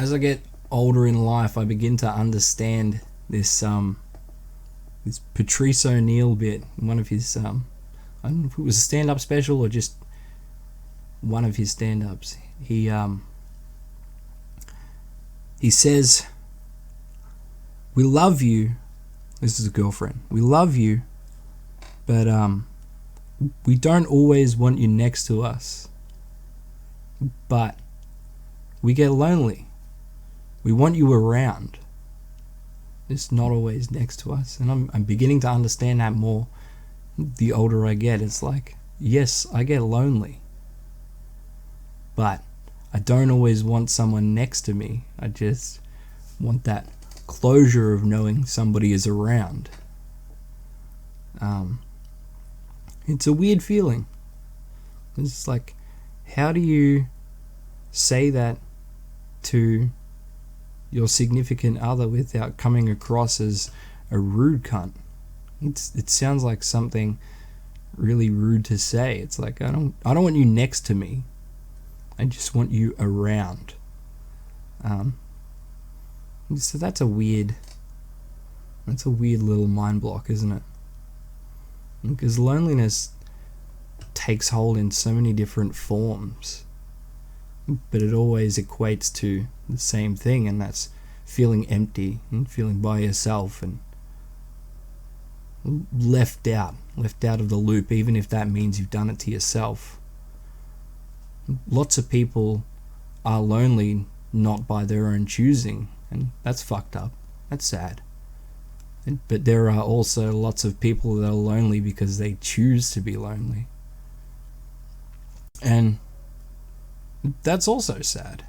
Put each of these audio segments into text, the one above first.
as I get older in life, I begin to understand this this Patrice O'Neill bit, one of his I don't know if it was a stand-up special or just one of his stand-ups. He says, "We love you." This is a girlfriend. "We love you, but we don't always want you next to us. But we get lonely. We want you around. Just not always next to us." And I'm beginning to understand that more the older I get. It's like, yes, I get lonely, but I don't always want someone next to me. I just want that closure of knowing somebody is around. It's a weird feeling. It's like, how do you say that to your significant other without coming across as a rude cunt? It sounds like something really rude to say. It's like, I don't want you next to me. I just want you around. So that's a weird little mind block, isn't it? Because loneliness takes hold in so many different forms, but it always equates to the same thing, and that's feeling empty and feeling by yourself and left out of the loop, even if that means you've done it to yourself. Lots of people are lonely not by their own choosing, and that's fucked up. That's sad. But there are also lots of people that are lonely because they choose to be lonely, and that's also sad.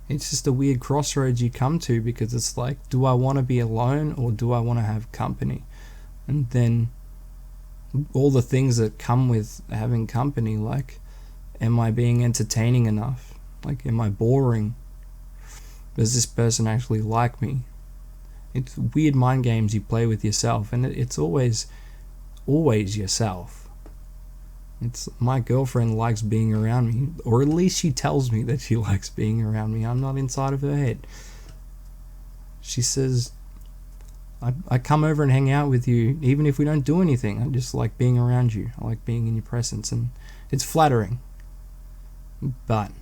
It's just a weird crossroads you come to, because it's like, do I want to be alone or do I want to have company? And then all the things that come with having company, like, am I being entertaining enough? Like, am I boring? Does this person actually like me? It's weird mind games you play with yourself, and it's always yourself. It's, my girlfriend likes being around me, or at least she tells me that she likes being around me. I'm not inside of her head. She says, I come over and hang out with you even if we don't do anything. I just like being around you. I like being in your presence, and it's flattering. But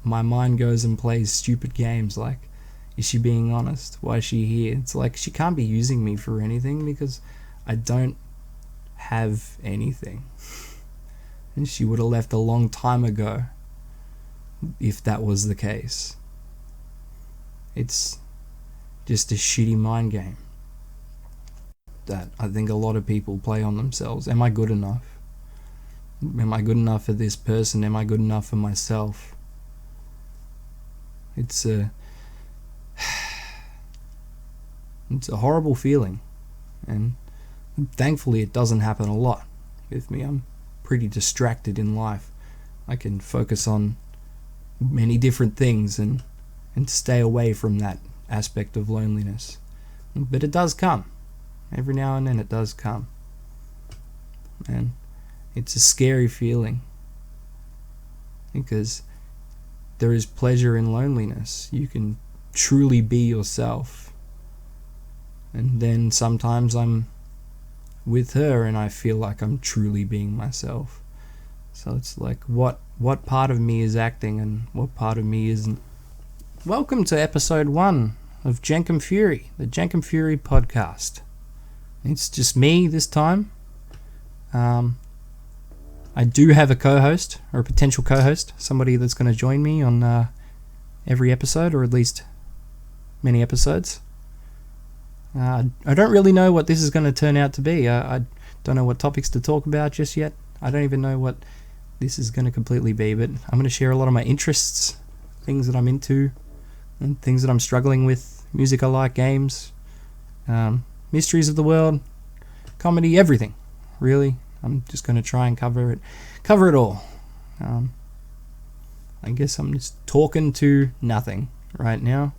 my mind goes and plays stupid games like, is she being honest? Why is she here? It's like, she can't be using me for anything because I don't have anything. And she would have left a long time ago if that was the case. It's just a shitty mind game that I think a lot of people play on themselves. Am I good enough? Am I good enough for this person? Am I good enough for myself? It's a horrible feeling, and thankfully it doesn't happen a lot with me. I'm pretty distracted in life. I can focus on many different things and stay away from that aspect of loneliness. But it does come. Every now and then it does come. And it's a scary feeling, because there is pleasure in loneliness. You can truly be yourself. And then sometimes I'm with her and I feel like I'm truly being myself. So it's like, what part of me is acting and what part of me isn't? Welcome to episode 1 of Jenkum Fury, the Jenkum Fury podcast. It's just me this time. I do have a co-host, or a potential co-host, somebody that's going to join me on every episode, or at least many episodes. I don't really know what this is going to turn out to be. I don't know what topics to talk about just yet. I don't even know what this is going to completely be, but I'm going to share a lot of my interests, things that I'm into, and things that I'm struggling with, music I like, games, mysteries of the world, comedy, everything, really. I'm just going to try and cover it all. I guess I'm just talking to nothing right now,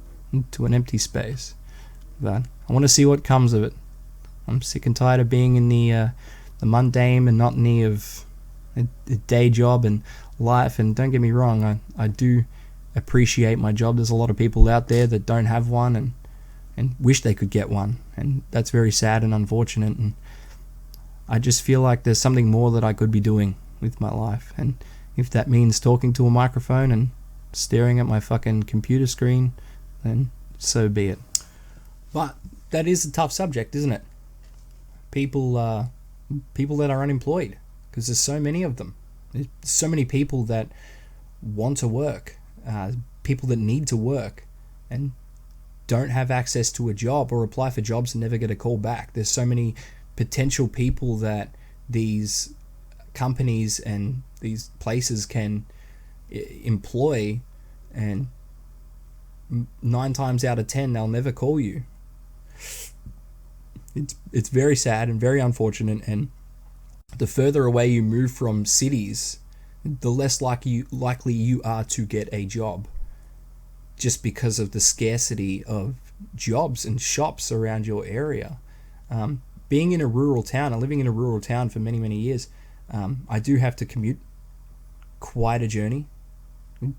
to an empty space. But I want to see what comes of it. I'm sick and tired of being in the mundane monotony of a day job and life. And don't get me wrong, I do appreciate my job. There's a lot of people out there that don't have one and wish they could get one, and that's very sad and unfortunate. And I just feel like there's something more that I could be doing with my life, and if that means talking to a microphone and staring at my fucking computer screen, then so be it. But that is a tough subject, isn't it? People that are unemployed, because there's so many of them. There's so many people that want to work, people that need to work and don't have access to a job, or apply for jobs and never get a call back. There's so many potential people that these companies and these places can employ, and 9 times out of 10 they'll never call you. It's very sad and very unfortunate, and the further away you move from cities, the less likely you are to get a job, just because of the scarcity of jobs and shops around your area. Being in a rural town and living in a rural town for many, many years, I do have to commute quite a journey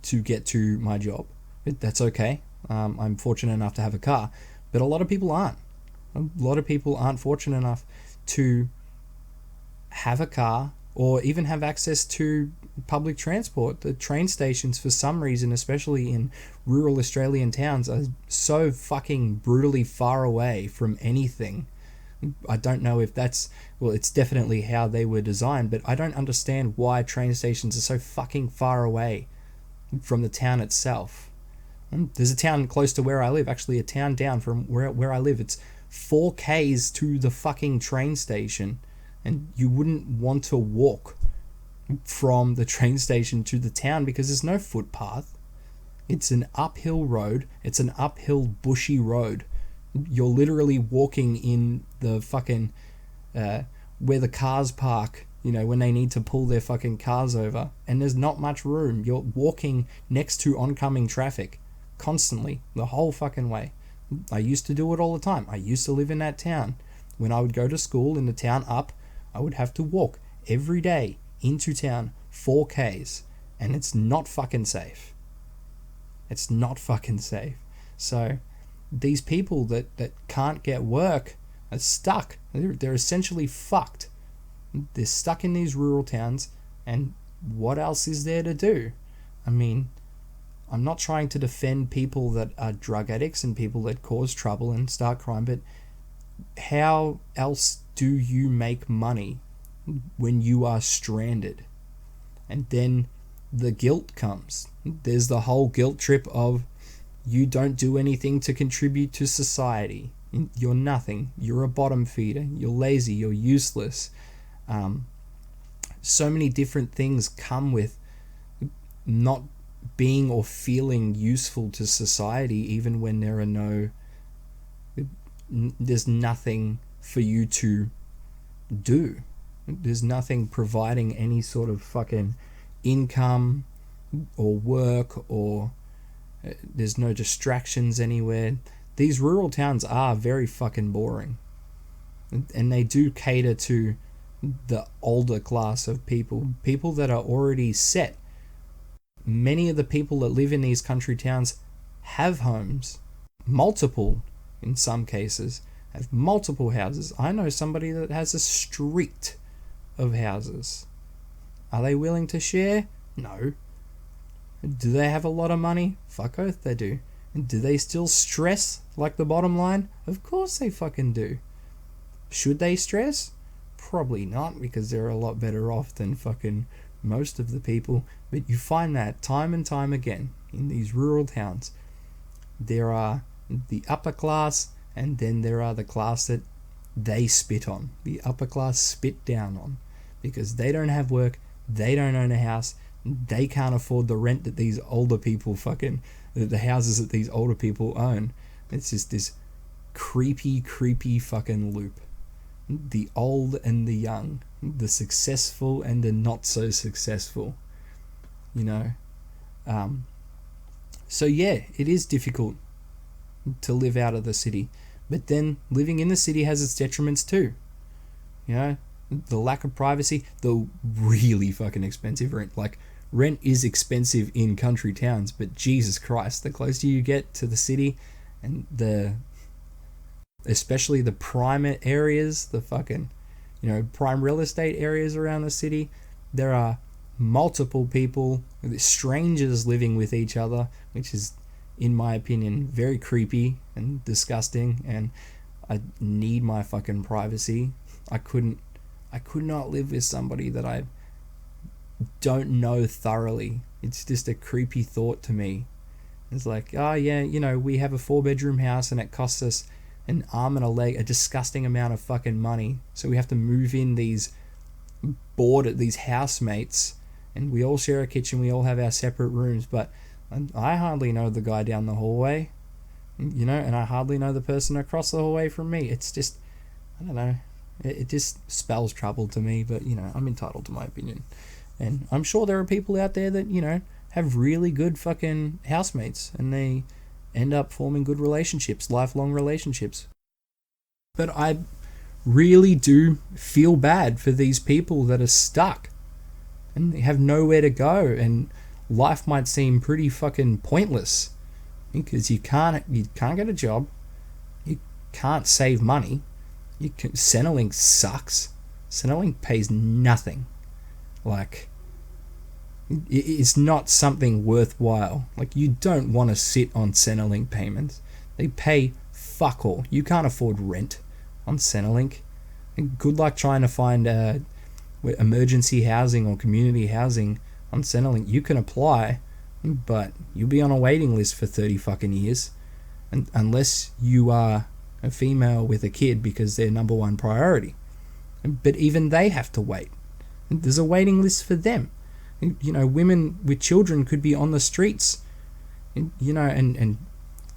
to get to my job. That's okay. I'm fortunate enough to have a car, but a lot of people aren't. A lot of people aren't fortunate enough to have a car or even have access to public transport. The train stations, for some reason, especially in rural Australian towns, are so fucking brutally far away from anything. I don't know if that's... Well, it's definitely how they were designed, but I don't understand why train stations are so fucking far away from the town itself. There's a town close to where I live, actually a town down from where I live. It's 4 Ks to the fucking train station, and you wouldn't want to walk from the train station to the town because there's no footpath. It's an uphill road. It's an uphill bushy road. You're literally walking in the fucking where the cars park, you know, when they need to pull their fucking cars over, and there's not much room. You're walking next to oncoming traffic constantly the whole fucking way. I used to do it all the time. I used to live in that town. When I would go to school in the town up, I would have to walk every day into town 4 Ks, and it's not fucking safe. It's not fucking safe. So these people that can't get work are stuck. They're essentially fucked. They're stuck in these rural towns, and what else is there to do? I mean, I'm not trying to defend people that are drug addicts and people that cause trouble and start crime, but how else do you make money when you are stranded? And then the guilt comes. There's the whole guilt trip of you don't do anything to contribute to society. You're nothing. You're a bottom feeder. You're lazy. You're useless. So many different things come with not being or feeling useful to society, even when there's nothing for you to do. There's nothing providing any sort of fucking income or work, or there's no distractions anywhere. These rural towns are very fucking boring, and they do cater to the older class of people that are already set. Many of the people that live in these country towns have homes, multiple in some cases, have multiple houses. I know somebody that has a street of houses. Are they willing to share? No. Do they have a lot of money? Fuck oath they do. And do they still stress like the bottom line? Of course they fucking do. Should they stress? Probably not, because they're a lot better off than fucking most of the people. But you find that time and time again in these rural towns. There are the upper class, and then there are the class that they spit on. The upper class spit down on, because they don't have work, they don't own a house, they can't afford the rent that these older people the houses that these older people own. It's just this creepy fucking loop. The old and the young, the successful and the not so successful, you know. So yeah, it is difficult to live out of the city, but then living in the city has its detriments too. You know, the lack of privacy, the really fucking expensive rent. Like, rent is expensive in country towns, but Jesus Christ, the closer you get to the city and especially the prime areas, the fucking, prime real estate areas around the city, there are multiple people, strangers living with each other, which is, in my opinion, very creepy and disgusting, and I need my fucking privacy. I could not live with somebody that I don't know thoroughly. It's just a creepy thought to me. It's like, oh yeah, we have a 4-bedroom house and it costs us an arm and a leg, a disgusting amount of fucking money. So we have to move in these housemates, and we all share a kitchen, we all have our separate rooms, but I hardly know the guy down the hallway, and I hardly know the person across the hallway from me. It's just, I don't know, it just spells trouble to me, but I'm entitled to my opinion. And I'm sure there are people out there that, have really good fucking housemates, and they end up forming good relationships, lifelong relationships. But I really do feel bad for these people that are stuck and they have nowhere to go, and life might seem pretty fucking pointless because you can't get a job, you can't save money, Centrelink sucks. Centrelink pays nothing. Like, it's not something worthwhile. Like, you don't want to sit on Centrelink payments. They pay fuck all. You can't afford rent on Centrelink. And good luck trying to find emergency housing or community housing on Centrelink. You can apply, but you'll be on a waiting list for 30 fucking years, and unless you are a female with a kid, because they're number one priority. But even they have to wait. There's a waiting list for them. Women with children could be on the streets, and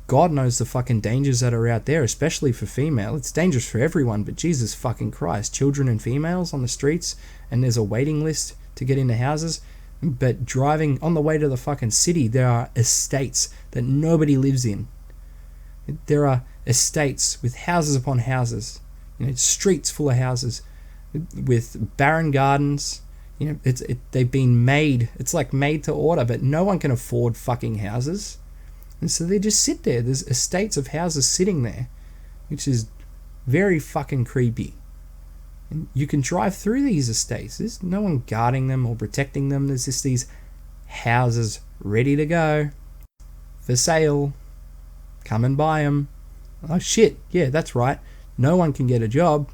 God knows the fucking dangers that are out there, especially for female. It's dangerous for everyone, but Jesus fucking Christ, children and females on the streets, and there's a waiting list to get into houses. But driving on the way to the fucking city, there are estates that nobody lives in. There are estates with houses upon houses, streets full of houses with barren gardens. They've been made. It's like made to order, but no one can afford fucking houses, and so they just sit there. There's estates of houses sitting there, which is very fucking creepy. And you can drive through these estates. There's no one guarding them or protecting them. There's just these houses ready to go, for sale. Come and buy them. Oh shit, yeah, that's right. No one can get a job.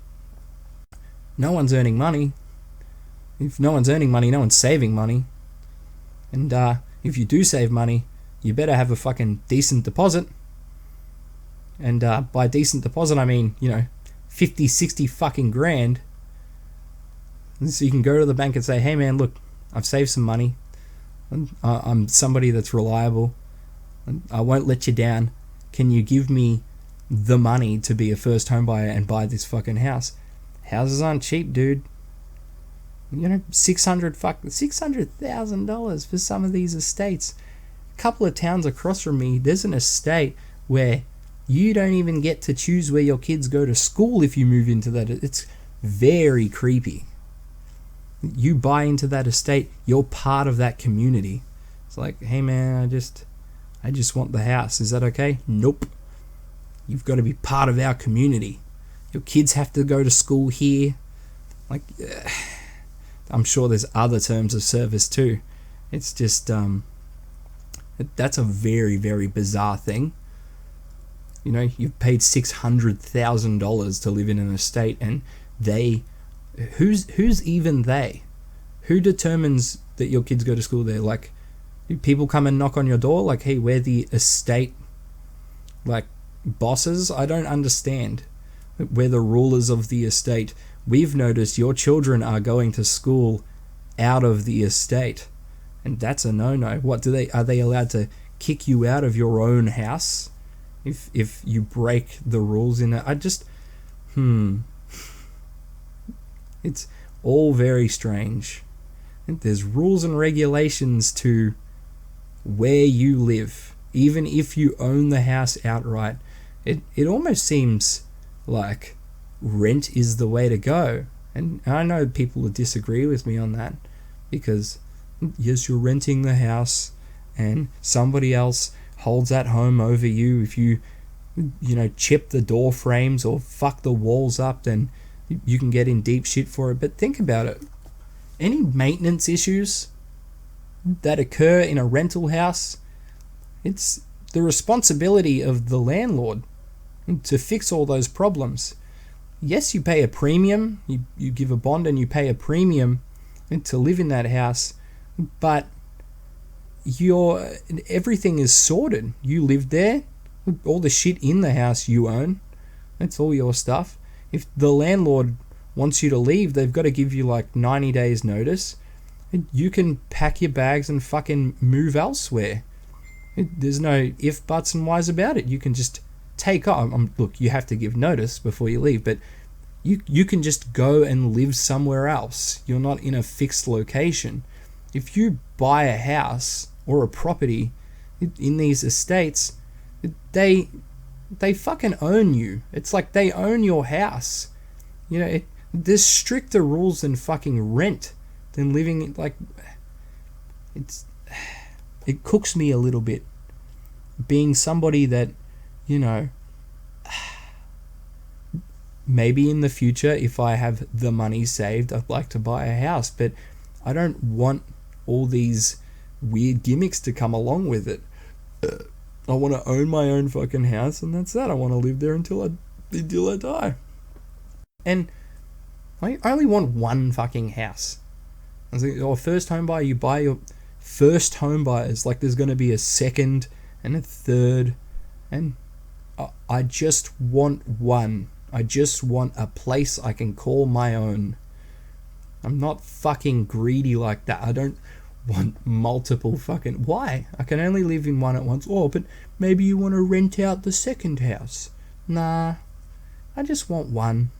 No one's earning money. If no one's earning money, no one's saving money. And if you do save money, you better have a fucking decent deposit. And by decent deposit, I mean, 50, 60 fucking grand. And so you can go to the bank and say, hey man, look, I've saved some money. I'm somebody that's reliable. I won't let you down. Can you give me the money to be a first home buyer and buy this fucking house? Houses aren't cheap, dude. $600,000 for some of these estates. A couple of towns across from me, there's an estate where you don't even get to choose where your kids go to school if you move into that. It's very creepy. You buy into that estate, you're part of that community. It's like, hey man, I just want the house. Is that okay? Nope. You've got to be part of our community. Your kids have to go to school here. Like, I'm sure there's other terms of service too. It's just, that's a very, very bizarre thing. You've paid $600,000 to live in an estate, and who's even they? Who determines that your kids go to school there? Like, do people come and knock on your door like, hey, we're the estate, like, bosses? I don't understand. We're the rulers of the estate. We've noticed your children are going to school out of the estate, and that's a no-no. Are they allowed to kick you out of your own house if you break the rules in it? It's all very strange. There's rules and regulations to where you live, even if you own the house outright. It almost seems like rent is the way to go, And I know people will disagree with me on that, because yes, you're renting the house and somebody else holds that home over you. If you chip the door frames or fuck the walls up, then you can get in deep shit for it. But think about it. Any maintenance issues that occur in a rental house, it's the responsibility of the landlord to fix all those problems. Yes, you pay a premium, you give a bond and you pay a premium to live in that house, but everything is sorted. You live there, all the shit in the house you own, it's all your stuff. If the landlord wants you to leave, they've got to give you like 90 days notice. You can pack your bags and fucking move elsewhere. There's no if, buts and whys about it. You can just take off. Look, you have to give notice before you leave, but you can just go and live somewhere else. You're not in a fixed location. If you buy a house or a property in these estates, they fucking own you. It's like they own your house. There's stricter rules than fucking rent, than living like. It cooks me a little bit, being somebody that, maybe in the future, if I have the money saved, I'd like to buy a house, but I don't want all these weird gimmicks to come along with it. I want to own my own fucking house, and that's that. I want to live there until I die. And I only want one fucking house. I was like, first home buyer, you buy your first home buyers. Like, there's going to be a second and a third, and I just want one. I just want a place I can call my own. I'm not fucking greedy like that. I don't want multiple fucking. Why? I can only live in one at once. Oh, but maybe you want to rent out the second house. Nah, I just want one.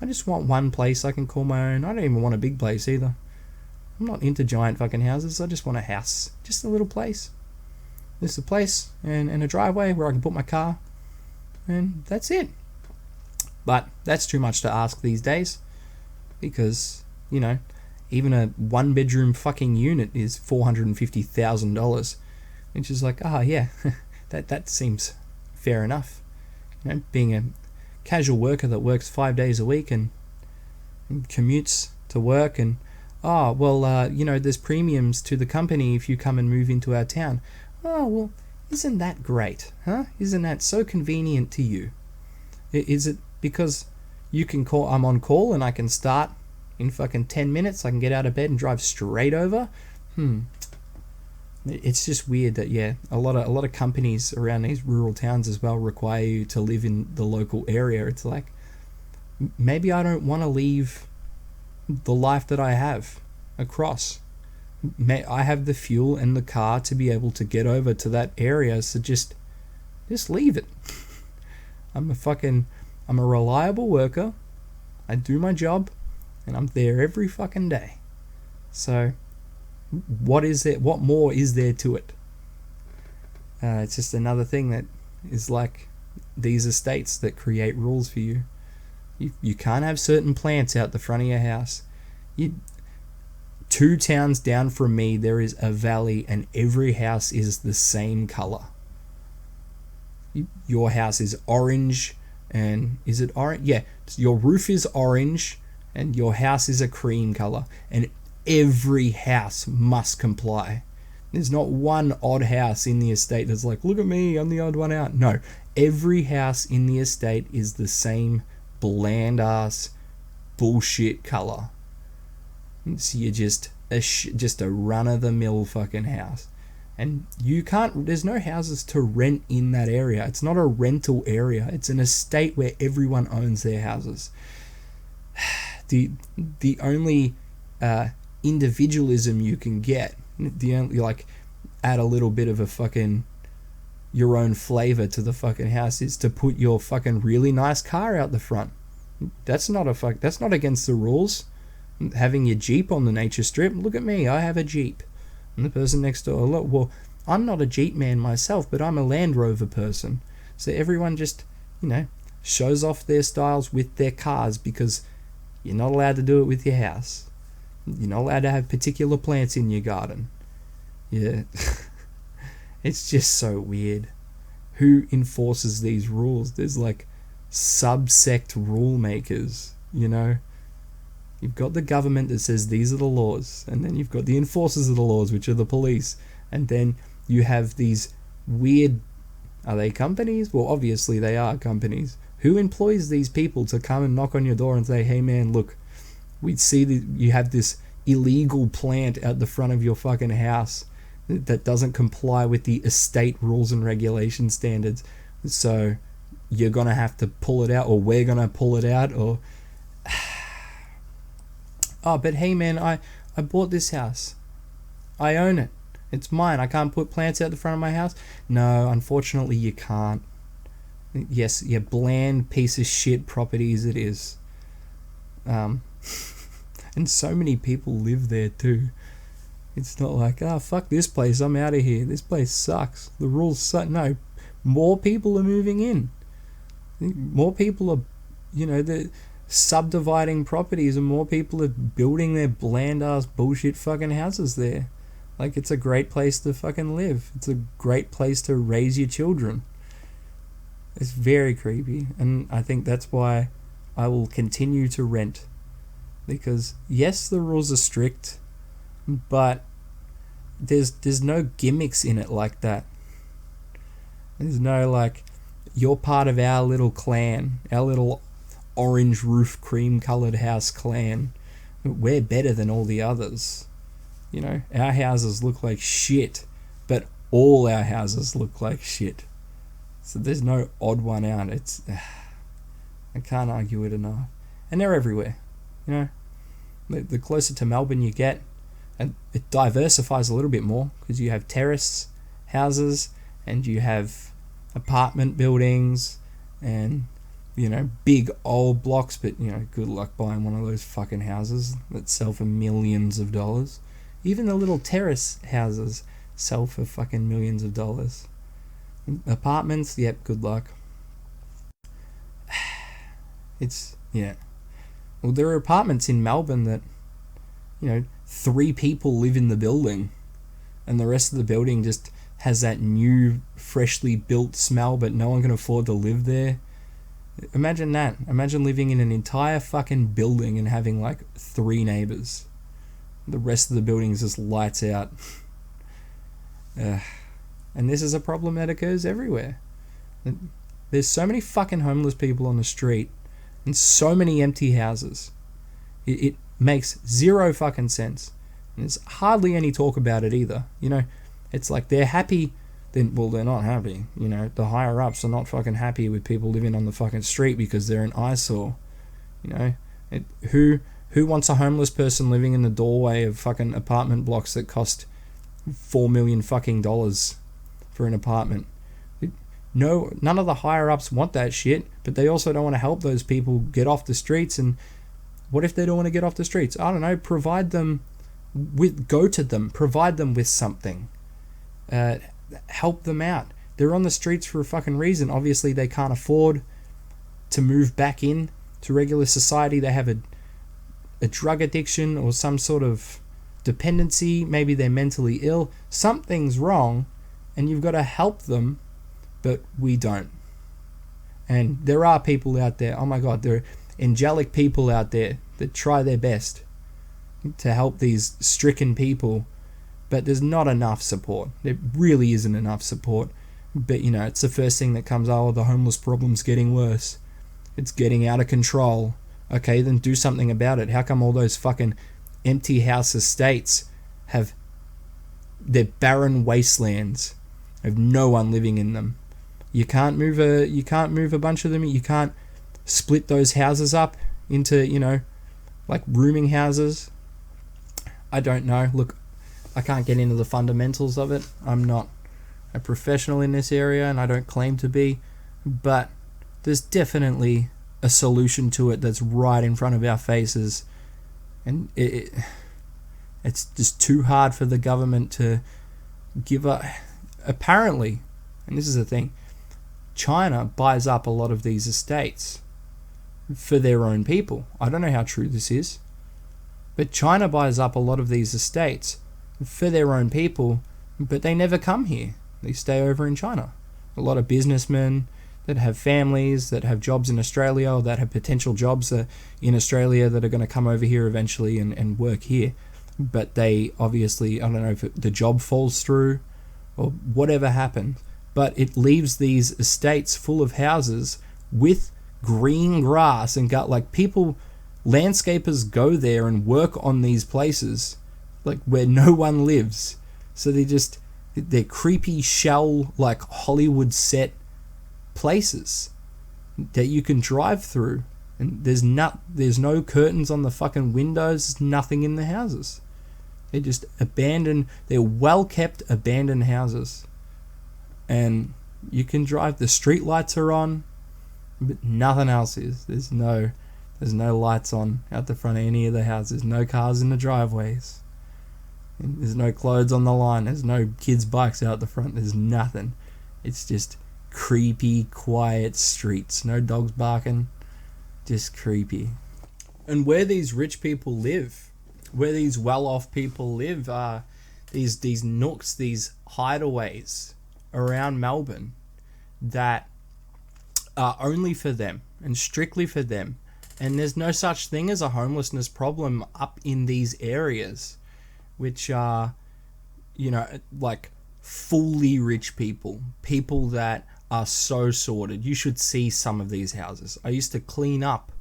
I just want one place I can call my own. I don't even want a big place either. I'm not into giant fucking houses. I just want a house. Just a little place. Just a place and a driveway where I can put my car. And that's it. But that's too much to ask these days. Because, even a one bedroom fucking unit is $450,000. Which is like, yeah, that seems fair enough. Being a casual worker that works 5 days a week and commutes to work, and there's premiums to the company if you come and move into our town. Oh, well, isn't that great, huh? Isn't that so convenient to you? Is it because you can call, I'm on call and I can start in fucking 10 minutes, I can get out of bed and drive straight over? It's just weird that, a lot of companies around these rural towns as well require you to live in the local area. It's like, maybe I don't want to leave the life that I have across. I have the fuel and the car to be able to get over to that area, so just leave it. I'm a reliable worker. I do my job, and I'm there every fucking day. So, what is there? What more is there to it? It's just another thing that is like these estates that create rules for you. You can't have certain plants out the front of your house. 2 towns down from me, there is a valley, and every house is the same color. Your house is orange, and is it orange? Yeah, your roof is orange, and your house is a cream color, and every house must comply. There's not one odd house in the estate that's like, look at me, I'm the odd one out. No, every house in the estate is the same bland ass bullshit color. So you're just a run-of-the-mill fucking house. And there's no houses to rent in that area. It's not a rental area. It's an estate where everyone owns their houses. The only individualism you can get, add a little bit of a fucking your own flavor to the fucking house, is to put your fucking really nice car out the front. That's not against the rules. Having your Jeep on the nature strip, look at me, I have a Jeep. And the person next door, look, well, I'm not a Jeep man myself, but I'm a Land Rover person. So everyone just, shows off their styles with their cars, because You're not allowed to do it with your house. You're not allowed to have particular plants in your garden. Yeah. It's just so weird. Who enforces these rules? There's like subsect rule makers, you know? You've got the government that says these are the laws, and then you've got the enforcers of the laws, which are the police, and then you have these weird... Are they companies? Well, obviously they are companies. Who employs these people to come and knock on your door and say, hey man, look, we see that you have this illegal plant out the front of your fucking house that doesn't comply with the estate rules and regulation standards, so you're gonna have to pull it out, or we're gonna pull it out, or oh, but hey man, I bought this house, I own it, it's mine, I can't put plants out the front of my house. No, unfortunately you can't. Yes, yeah, bland piece of shit properties it is. And so many people live there too. It's not like, oh, fuck this place, I'm out of here. This place sucks. The rules suck. No, more people are moving in. More people are, you know, they're subdividing properties, and more people are building their bland-ass bullshit fucking houses there. Like, it's a great place to fucking live. It's a great place to raise your children. It's very creepy, and I think that's why I will continue to rent. Because, yes, the rules are strict, but there's no gimmicks in it like that. There's no like, you're part of our little clan, our little orange roof cream coloured house clan. We're better than all the others. You know, our houses look like shit, but all our houses look like shit. So there's no odd one out. It's I can't argue it enough. And they're everywhere. You know, the closer to Melbourne you get, and it diversifies a little bit more, because you have terrace houses and you have apartment buildings and, you know, big old blocks, but, you know, good luck buying one of those fucking houses that sell for millions of dollars. Even the little terrace houses sell for fucking millions of dollars. Apartments, yep, good luck. It's, yeah. Well, there are apartments in Melbourne that, you know, 3 people live in the building, and the rest of the building just has that new, freshly built smell, but no one can afford to live there. Imagine that. Imagine living in an entire fucking building and having like 3 neighbors. The rest of the building is just lights out. And this is a problem that occurs everywhere. There's so many fucking homeless people on the street and so many empty houses. It makes zero fucking sense. And there's hardly any talk about it either. You know, it's like they're happy, then, well, they're not happy. You know, the higher ups are not fucking happy with people living on the fucking street because they're an eyesore. You know, who wants a homeless person living in the doorway of fucking apartment blocks that cost $4 million fucking dollars for an apartment? No, none of the higher ups want that shit, but they also don't want to help those people get off the streets. And what if they don't want to get off the streets? I don't know, provide them with, go to them, provide them with something. Help them out. They're on the streets for a fucking reason. Obviously they can't afford to move back in to regular society. They have a drug addiction or some sort of dependency. Maybe they're mentally ill. Something's wrong, and you've got to help them, but we don't. And there are people out there, oh my god, there are angelic people out there that try their best to help these stricken people, but there's not enough support. There really isn't enough support. But, you know, it's the first thing that comes, oh, the homeless problem's getting worse. It's getting out of control. Okay, then do something about it. How come all those fucking empty house estates have, they're barren wastelands of no one living in them? You can't move a bunch of them. You can't split those houses up into, you know, like rooming houses. I don't know. Look, I can't get into the fundamentals of it. I'm not a professional in this area, and I don't claim to be, but there's definitely a solution to it that's right in front of our faces, and it's just too hard for the government to give up. Apparently, and this is the thing, China buys up a lot of these estates. for their own people. I don't know how true this is, but China buys up a lot of these estates for their own people, but they never come here. They stay over in China. A lot of businessmen that have families, that have jobs in Australia, or that have potential jobs in Australia that are going to come over here eventually and work here. But they obviously, I don't know if the job falls through or whatever happened, but it leaves these estates full of houses with green grass and landscapers go there and work on these places like where no one lives. So they're creepy shell, like Hollywood set places that you can drive through, and there's no curtains on the fucking windows, there's nothing in the houses. They're just abandoned, they're well kept abandoned houses, and you can drive, the street lights are on, but nothing else is. There's no lights on out the front of any of the houses, no cars in the driveways, there's no clothes on the line, there's no kids' bikes out the front, there's nothing. It's just creepy, quiet streets, no dogs barking, just creepy. And where these rich people live, where these well-off people live, are these nooks, these hideaways around Melbourne that are only for them and strictly for them. And there's no such thing as a homelessness problem up in these areas, which are, like fully rich people that are so sorted. You should see some of these houses. I used to clean up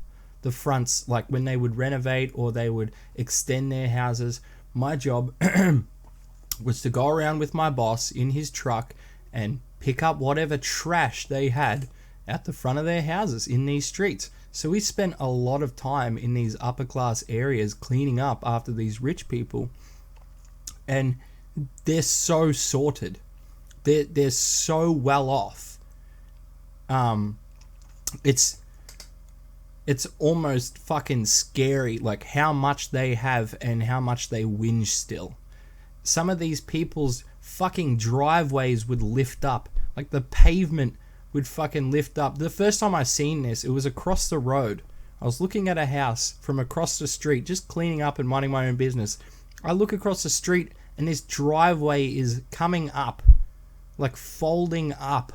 the fronts, like when they would renovate or they would extend their houses. My job was to go around with my boss in his truck and pick up whatever trash they had at the front of their houses in these streets. So we spent a lot of time in these upper class areas cleaning up after these rich people, and they're so sorted. They're so well off. It's almost fucking scary, like how much they have and how much they whinge still. Some of these people's fucking driveways would lift up, like the pavement would fucking lift up. The first time I seen this, it was across the road. I was looking at a house from across the street, just cleaning up and minding my own business. I look across the street and this driveway is coming up, like folding up,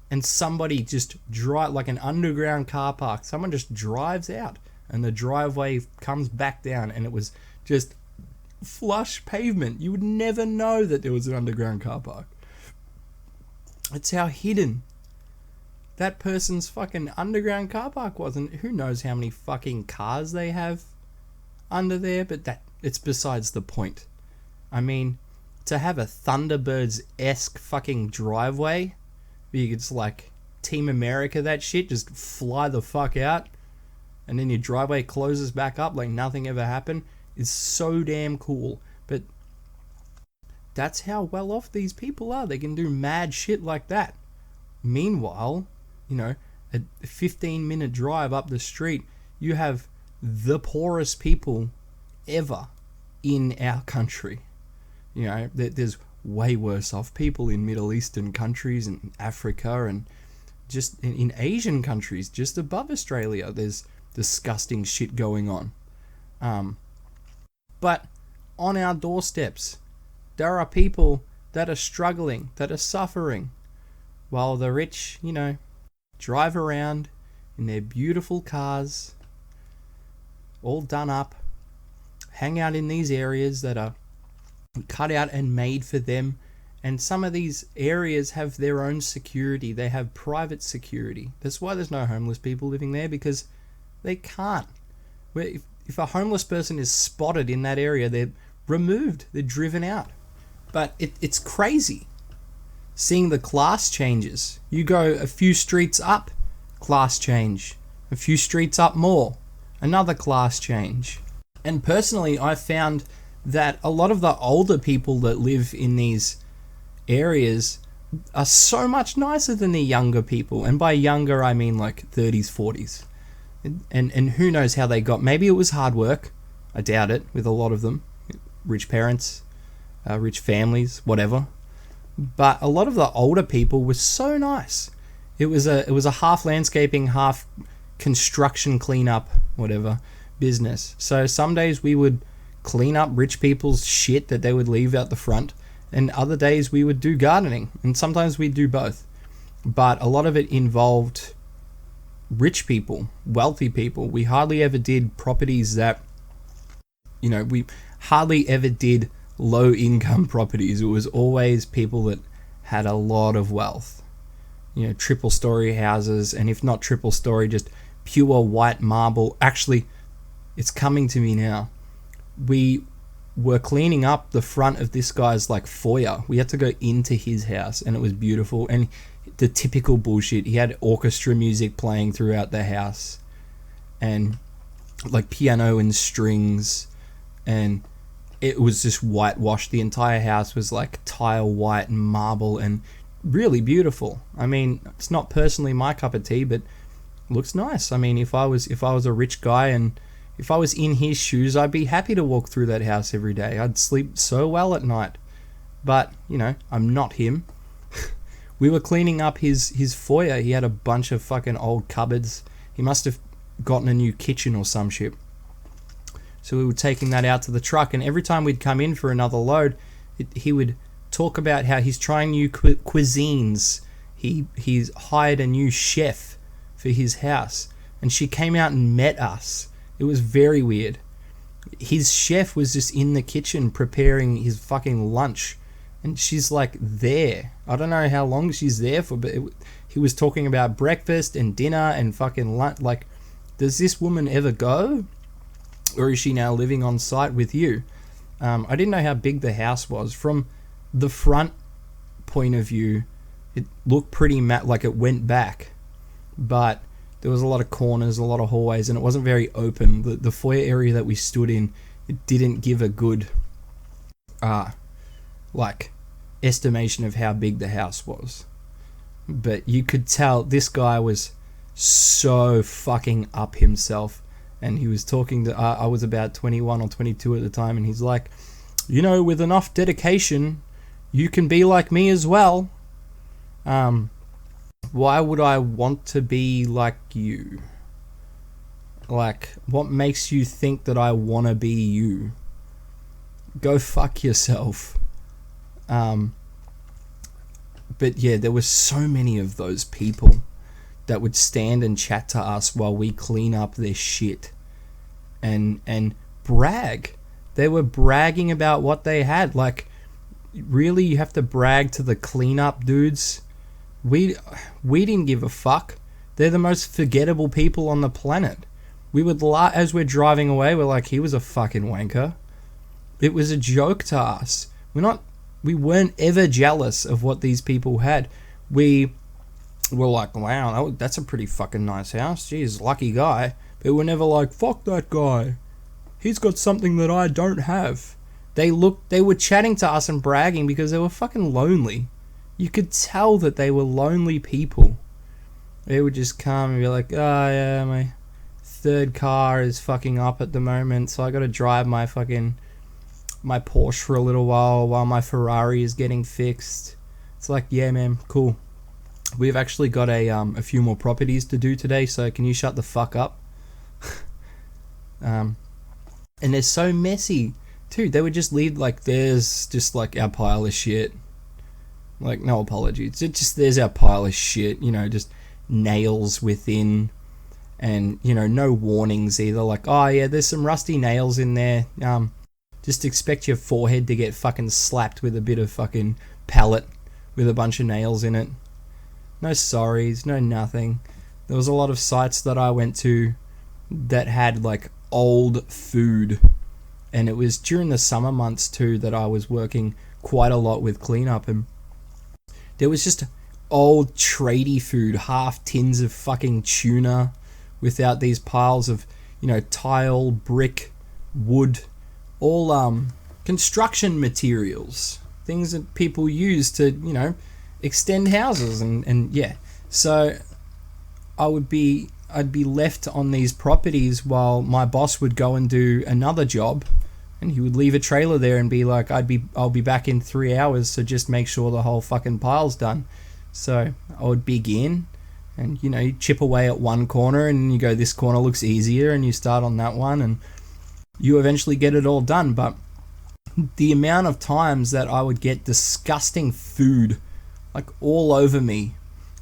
and somebody just like an underground car park, someone just drives out and the driveway comes back down, and it was just flush pavement. You would never know that there was an underground car park. It's how hidden that person's fucking underground car park was, and who knows how many fucking cars they have under there, but it's besides the point. I mean, to have a Thunderbirds-esque fucking driveway, where you could just like Team America that shit, just fly the fuck out, and then your driveway closes back up like nothing ever happened, is so damn cool. But that's how well off these people are. They can do mad shit like that. Meanwhile, a 15-minute drive up the street, you have the poorest people ever in our country. There's way worse off people in Middle Eastern countries and Africa, and just in Asian countries just above Australia. There's disgusting shit going on. But on our doorsteps, there are people that are struggling, that are suffering, while the rich, drive around in their beautiful cars, all done up, hang out in these areas that are cut out and made for them. And some of these areas have their own security. They have private security. That's why there's no homeless people living there, because they can't. If a homeless person is spotted in that area, they're removed, they're driven out. But it's crazy seeing the class changes. You go a few streets up, class change. A few streets up more, another class change. And personally, I found that a lot of the older people that live in these areas are so much nicer than the younger people. And by younger, I mean like 30s, 40s. And who knows how they got. Maybe it was hard work. I doubt it, with a lot of them. Rich parents, rich families, whatever. But a lot of the older people were so nice. It was a half landscaping, half construction cleanup, whatever, business. So some days we would clean up rich people's shit that they would leave out the front, and other days we would do gardening, and sometimes we'd do both. But a lot of it involved rich people, wealthy people. We hardly ever did properties that, we hardly ever did low income properties. It was always people that had a lot of wealth. Triple story houses, and if not triple story, just pure white marble. Actually, it's coming to me now. We were cleaning up the front of this guy's foyer. We had to go into his house, and it was beautiful. And the typical bullshit, he had orchestra music playing throughout the house, and piano and strings, and it was just whitewashed. The entire house was tile white and marble and really beautiful. I mean, it's not personally my cup of tea, but looks nice. I mean, if I was a rich guy and if I was in his shoes, I'd be happy to walk through that house every day. I'd sleep so well at night. But, I'm not him. We were cleaning up his foyer. He had a bunch of fucking old cupboards. He must have gotten a new kitchen or some shit. So we were taking that out to the truck, and every time we'd come in for another load, he would talk about how he's trying new cuisines. He's hired a new chef for his house, and she came out and met us. It was very weird. His chef was just in the kitchen preparing his fucking lunch, and she's there. I don't know how long she's there for, but he was talking about breakfast and dinner and fucking lunch. Does this woman ever go? Or is she now living on site with you? I didn't know how big the house was. From the front point of view, it looked pretty it went back. But there was a lot of corners, a lot of hallways, and it wasn't very open. The foyer area that we stood in, it didn't give a good estimation of how big the house was. But you could tell this guy was so fucking up himself. And he was talking to, I was about 21 or 22 at the time, and he's like, with enough dedication, you can be like me as well. Why would I want to be like you? What makes you think that I want to be you? Go fuck yourself. But yeah, there were so many of those people that would stand and chat to us while we clean up their shit and brag. They were bragging about what they had. Really, you have to brag to the cleanup dudes? We didn't give a fuck. They're the most forgettable people on the planet. We would as we're driving away, we're like, he was a fucking wanker. It was a joke to us. We weren't ever jealous of what these people had. We were like, wow, that's a pretty fucking nice house. Jeez, lucky guy. But we're never like, fuck that guy. He's got something that I don't have. They were chatting to us and bragging because they were fucking lonely. You could tell that they were lonely people. They would just come and be like, oh yeah, my third car is fucking up at the moment, so I gotta drive my Porsche for a little while my Ferrari is getting fixed. It's like, yeah man, cool. We've actually got a few more properties to do today, so can you shut the fuck up? And they're so messy too. They would just leave there's just our pile of shit. No apologies. There's our pile of shit, just nails within, and no warnings either. Oh yeah, there's some rusty nails in there. Just expect your forehead to get fucking slapped with a bit of fucking pallet with a bunch of nails in it. No sorries, no nothing. There was a lot of sites that I went to that had old food, and it was during the summer months too that I was working quite a lot with cleanup, and there was just old tradie food, half tins of fucking tuna without these piles of, tile, brick, wood, all construction materials, things that people use to, extend houses and yeah. So I'd be left on these properties while my boss would go and do another job, and he would leave a trailer there and be like, I'll be back in 3 hours, so just make sure the whole fucking pile's done. So I would begin, And, you know, you chip away at one corner and you go, this corner looks easier, and you start on that one and you eventually get it all done. But the amount of times that I would get disgusting food like all over me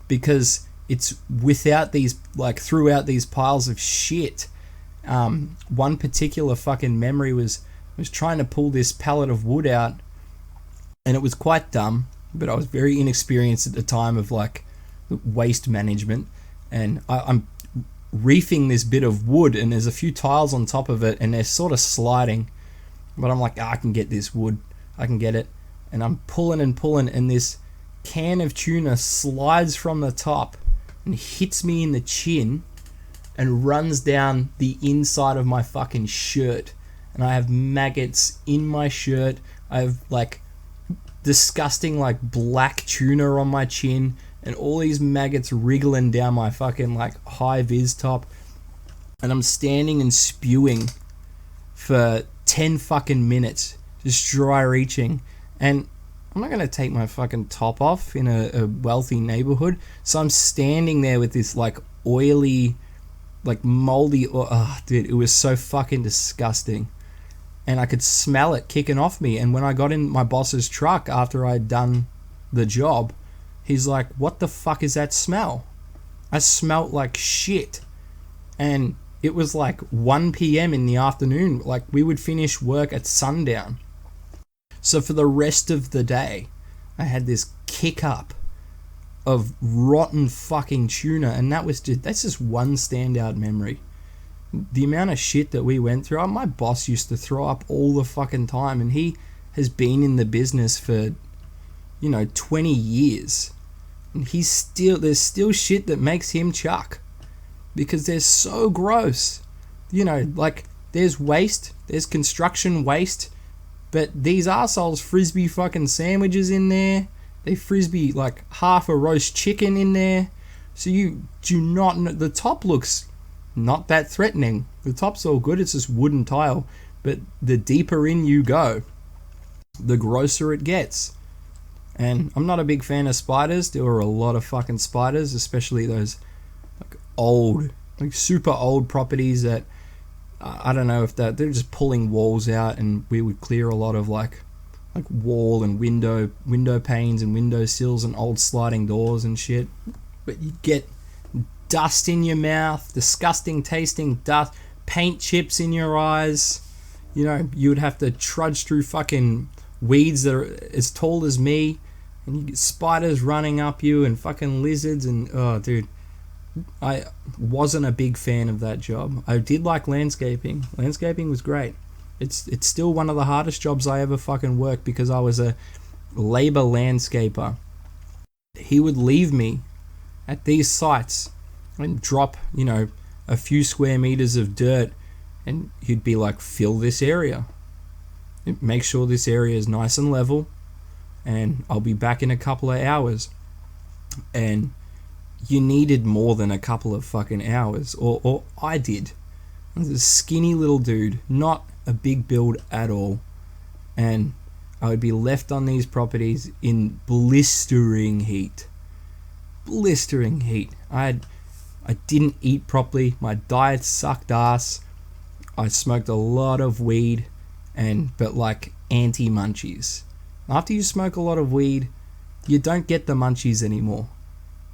because it's without these, like throughout these piles of shit. One particular fucking memory was trying to pull this pallet of wood out, and it was quite dumb, but I was very inexperienced at the time of like waste management, and I'm reefing this bit of wood, and there's a few tiles on top of it, and they're sort of sliding, but I'm like, I can get this wood, I can get it, and I'm pulling, and this can of tuna slides from the top and hits me in the chin and runs down the inside of my fucking shirt, and I have maggots in my shirt. I have like disgusting like black tuna on my chin, and all these maggots wriggling down my fucking like high vis top, and I'm standing and spewing for 10 fucking minutes, just dry reaching. And I'm not gonna take my fucking top off in a wealthy neighborhood, so I'm standing there with this like oily, like moldy, dude, it was so fucking disgusting. And I could smell it kicking off me. And when I got in my boss's truck after I'd done the job, he's like, what the fuck is that smell? I smelt like shit. And it was like 1 p.m. in the afternoon. Like, we would finish work at sundown. So for the rest of the day, I had this kick up of rotten fucking tuna. And that's just one standout memory. The amount of shit that we went through. My boss used to throw up all the fucking time, and he has been in the business for, 20 years. And there's still shit that makes him chuck because they're so gross. Like, there's waste, there's construction waste, but these arseholes frisbee fucking sandwiches in there. They frisbee like half a roast chicken in there. So you do not know, the top looks not that threatening. The top's all good, it's just wooden tile. But the deeper in you go, the grosser it gets. And I'm not a big fan of spiders. There were a lot of fucking spiders, especially those like old, like super old properties that I don't know if they're just pulling walls out, and we would clear a lot of like wall and window panes and window sills and old sliding doors and shit. But you get dust in your mouth, disgusting tasting dust, paint chips in your eyes. You would have to trudge through fucking weeds that are as tall as me, and you get spiders running up you and fucking lizards, and oh dude, I wasn't a big fan of that job. I did like landscaping. Landscaping was great. It's still one of the hardest jobs I ever fucking worked because I was a labor landscaper. He would leave me at these sites and drop, a few square meters of dirt, and he'd be like, fill this area. Make sure this area is nice and level, and I'll be back in a couple of hours. And you needed more than a couple of fucking hours, or I did. I was a skinny little dude, not a big build at all, and I would be left on these properties in blistering heat. I didn't eat properly. My diet sucked ass. I smoked a lot of weed, but like anti-munchies. After you smoke a lot of weed, you don't get the munchies anymore.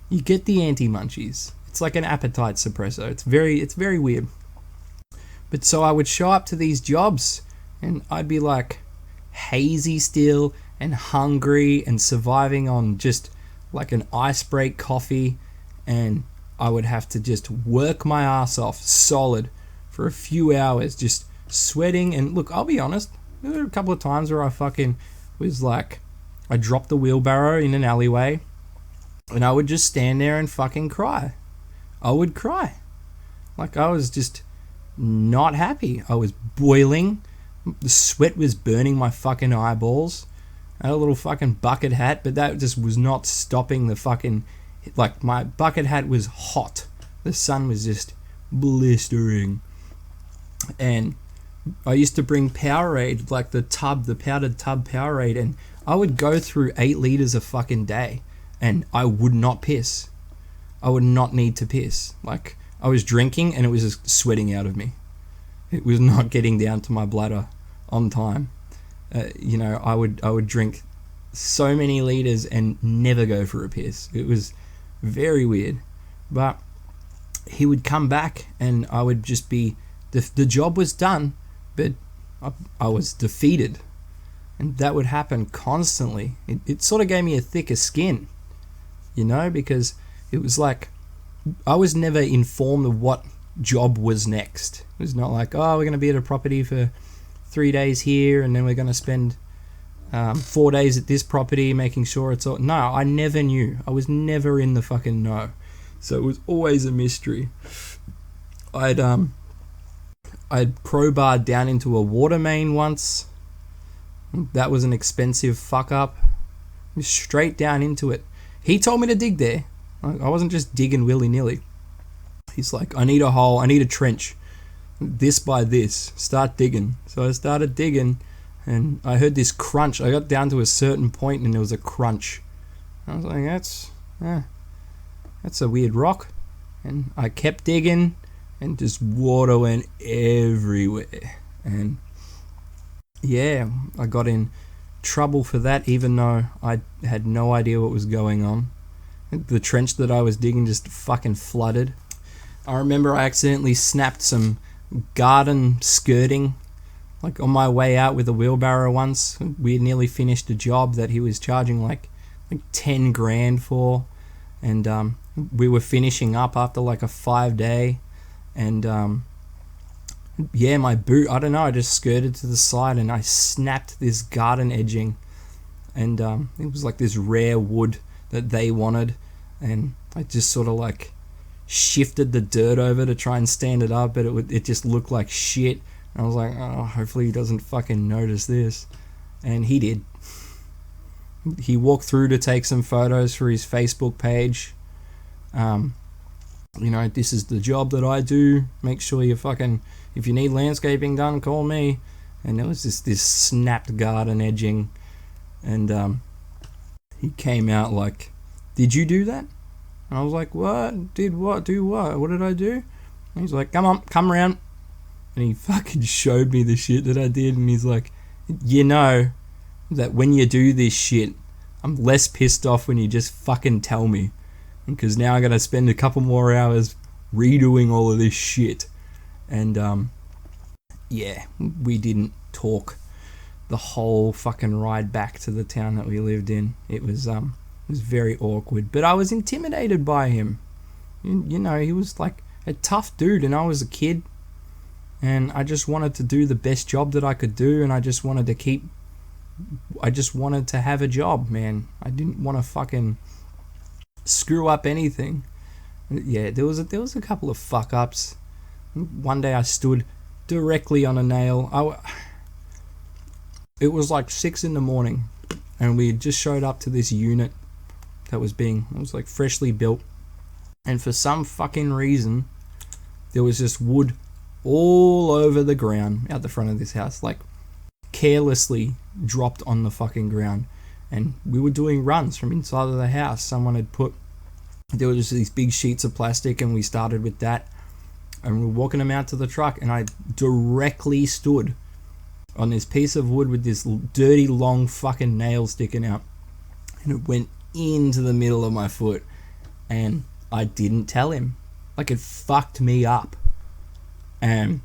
You get the anti-munchies. It's like an appetite suppressor. It's very weird. But so I would show up to these jobs, and I'd be like hazy still and hungry and surviving on just like an ice break coffee, and I would have to just work my ass off solid for a few hours, just sweating. And look, I'll be honest, there were a couple of times where I fucking was like, I dropped the wheelbarrow in an alleyway, and I would just stand there and fucking cry. I would cry. Like, I was just not happy. I was boiling. The sweat was burning my fucking eyeballs. I had a little fucking bucket hat, but that just was not stopping the fucking... Like, my bucket hat was hot. The sun was just blistering. And I used to bring Powerade, like the powdered tub Powerade, and I would go through 8 liters a fucking day, and I would not piss. I would not need to piss. Like, I was drinking and it was just sweating out of me. It was not getting down to my bladder on time. I would drink so many liters and never go for a piss. It was very weird. But he would come back and I would just be, the job was done, but I was defeated. And that would happen constantly. It sort of gave me a thicker skin, because it was like I was never informed of what job was next. It was not like, we're going to be at a property for 3 days here and then we're going to spend 4 days at this property making sure it's all... No, I never knew. I was never in the fucking know. So it was always a mystery. I'd crowbarred down into a water main once. That was an expensive fuck up. Straight down into it. He told me to dig there. I wasn't just digging willy-nilly. He's like, I need a hole, I need a trench. This by this. Start digging. So I started digging and I heard this crunch. I got down to a certain point and there was a crunch. I was like, that's a weird rock. And I kept digging and just water went everywhere. And yeah, I got in trouble for that even though I had no idea what was going on. The trench that I was digging just fucking flooded. I remember I accidentally snapped some garden skirting like on my way out with a wheelbarrow once. We had nearly finished a job that he was charging like 10 grand for, and we were finishing up after like a 5-day, and my boot, I don't know, I just skirted to the side and I snapped this garden edging, and it was like this rare wood that they wanted, and I just sort of like shifted the dirt over to try and stand it up, but it just looked like shit. And I was like, hopefully he doesn't fucking notice this. And he did. He walked through to take some photos for his Facebook page. This is the job that I do. Make sure if you need landscaping done, call me. And there was this snapped garden edging. And he came out like, did you do that? And I was like, what? Did what? Do what? What did I do? And he's like, come on, come around. And he fucking showed me the shit that I did. And he's like, that when you do this shit, I'm less pissed off when you just fucking tell me. Because now I gotta spend a couple more hours redoing all of this shit. And we didn't talk the whole fucking ride back to the town that we lived in. It was very awkward, but I was intimidated by him. He was like a tough dude and I was a kid, and I just wanted to do the best job that I could do, and I just wanted to have a job, man. I didn't want to fucking screw up anything. Yeah, there was a couple of fuck ups. One day I stood directly on a nail. It was like 6 a.m, and we had just showed up to this unit that was like freshly built, and for some fucking reason there was just wood all over the ground out the front of this house, like carelessly dropped on the fucking ground. And we were doing runs from inside of the house. There were just these big sheets of plastic, and we started with that, and we were walking them out to the truck, and I directly stood on this piece of wood with this dirty long fucking nail sticking out, and it went into the middle of my foot, and I didn't tell him. Like, it fucked me up, and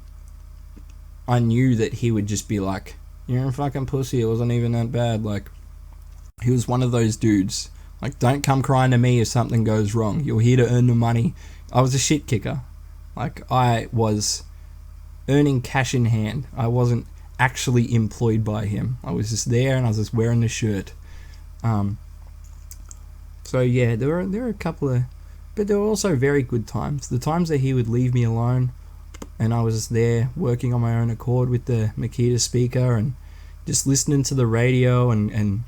I knew that he would just be like, you're a fucking pussy, it wasn't even that bad. Like, he was one of those dudes, like, don't come crying to me if something goes wrong, you're here to earn the money. I was a shit kicker. Like, I was earning cash in hand. I wasn't actually employed by him. I was just there and I was just wearing the shirt. So yeah, there were a couple of, but there were also very good times. The times that he would leave me alone and I was just there working on my own accord with the Makita speaker and just listening to the radio and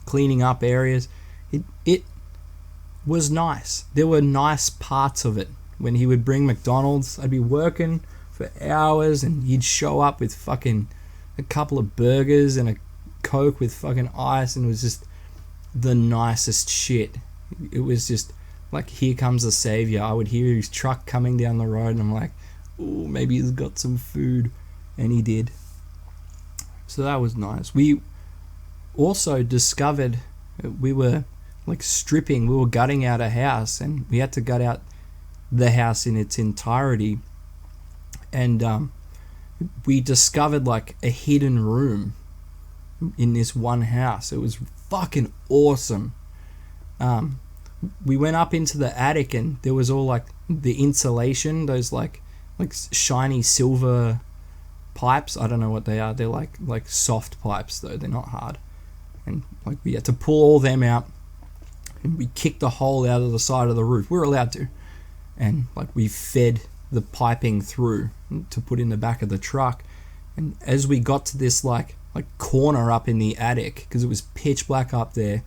cleaning up areas. It was nice. There were nice parts of it. When he would bring McDonald's, I'd be working for hours and he'd show up with fucking a couple of burgers and a Coke with fucking ice, and it was just the nicest shit. It was just like Here Comes the Savior, I would hear his truck coming down the road and I'm like, oh, maybe he's got some food. And he did. So that was nice. We also discovered, we were like stripping, we were gutting out a house, and we had to gut out the house in its entirety. And we discovered like a hidden room in this one house. It was fucking awesome. We went up into the attic, and there was all like the insulation, those like shiny silver pipes. I don't know what they are. They're like soft pipes though. They're not hard. And like we had to pull all them out, and we kicked the hole out of the side of the roof. We were allowed to. And like we fed the piping through to put in the back of the truck. And as we got to this like corner up in the attic, because it was pitch black up there,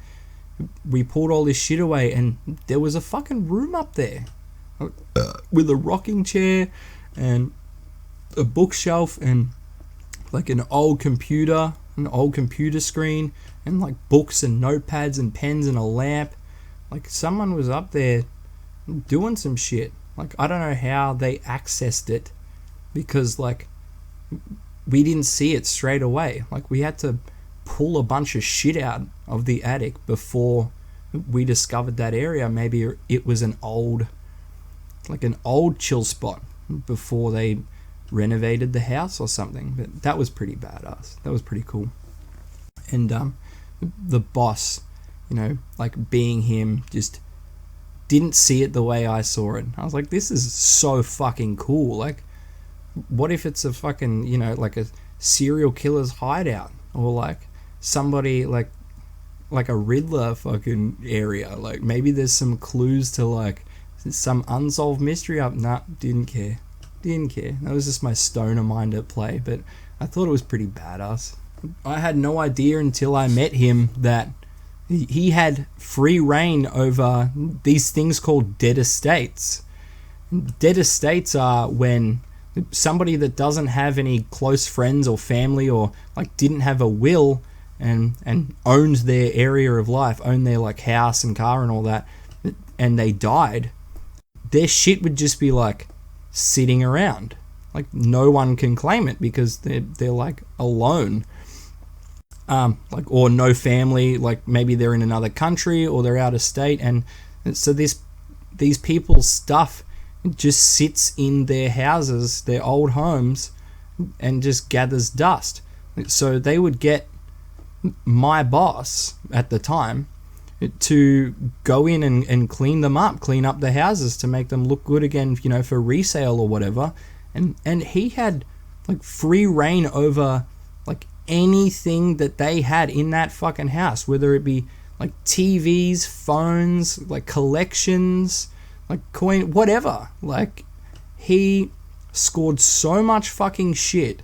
we pulled all this shit away, and there was a fucking room up there with a rocking chair and a bookshelf and like an old computer screen and like books and notepads and pens and a lamp. Like someone was up there doing some shit. Like I don't know how they accessed it, because like we didn't see it straight away. Like we had to pull a bunch of shit out of the attic before we discovered that area. Maybe it was an old chill spot before they renovated the house or something. But that was pretty badass. That was pretty cool. And the boss, you know, like being him, just didn't see it the way I saw it. I was like, this is so fucking cool. Like, what if it's a fucking, you know, like a serial killer's hideout, or like somebody like a Riddler fucking area? Like maybe there's some clues to like some unsolved mystery up. Nah, didn't care. That was just my stoner mind at play, but I thought it was pretty badass. I had no idea until I met him that he had free reign over these things called dead estates. Dead estates are when somebody that doesn't have any close friends or family, or like didn't have a will and owned their area of life, owned their like house and car and all that, and they died, their shit would just be like sitting around. Like no one can claim it because they're like alone. Like, or no family, like maybe they're in another country or they're out of state, and so these people's stuff just sits in their houses, their old homes, and just gathers dust. So they would get my boss at the time to go in and clean them up, clean up the houses to make them look good again, you know, for resale or whatever. And he had like free reign over like anything that they had in that fucking house, whether it be like TVs, phones, like collections, like coin, whatever. Like he scored so much fucking shit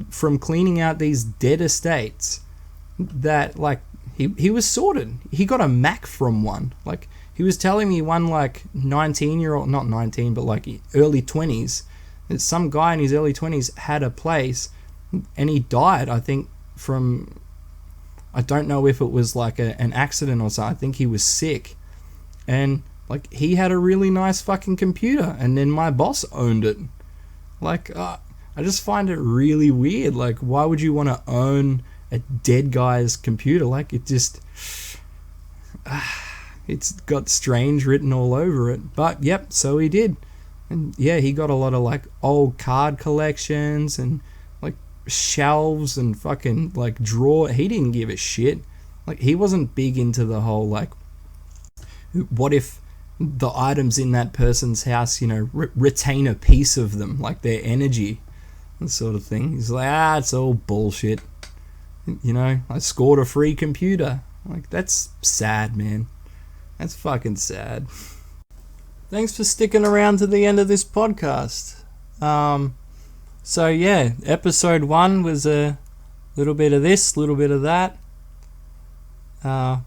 from cleaning out these dead estates that like he was sorted. He got a Mac from one. Like he was telling me one like 19-year-old, not 19, but like early 20s, some guy in his early 20s had a place, and he died, I think, from, I don't know if it was like an accident or something. I think he was sick, and like he had a really nice fucking computer, and then my boss owned it. Like I just find it really weird. Like, why would you want to own a dead guy's computer? Like, it just it's got strange written all over it. But yep, so he did. And yeah, he got a lot of like old card collections and like shelves and fucking like drawer. He didn't give a shit. Like he wasn't big into the whole like, what if the items in that person's house, you know, retain a piece of them, like their energy, that sort of thing. He's like, it's all bullshit. You know, I scored a free computer. Like, that's sad, man. That's fucking sad. Thanks for sticking around to the end of this podcast. So yeah, episode 1 was a little bit of this, little bit of that.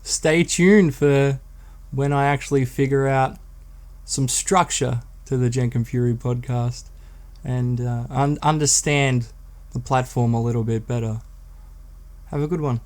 Stay tuned for when I actually figure out some structure to the Jenk and Fury podcast and understand the platform a little bit better. Have a good one.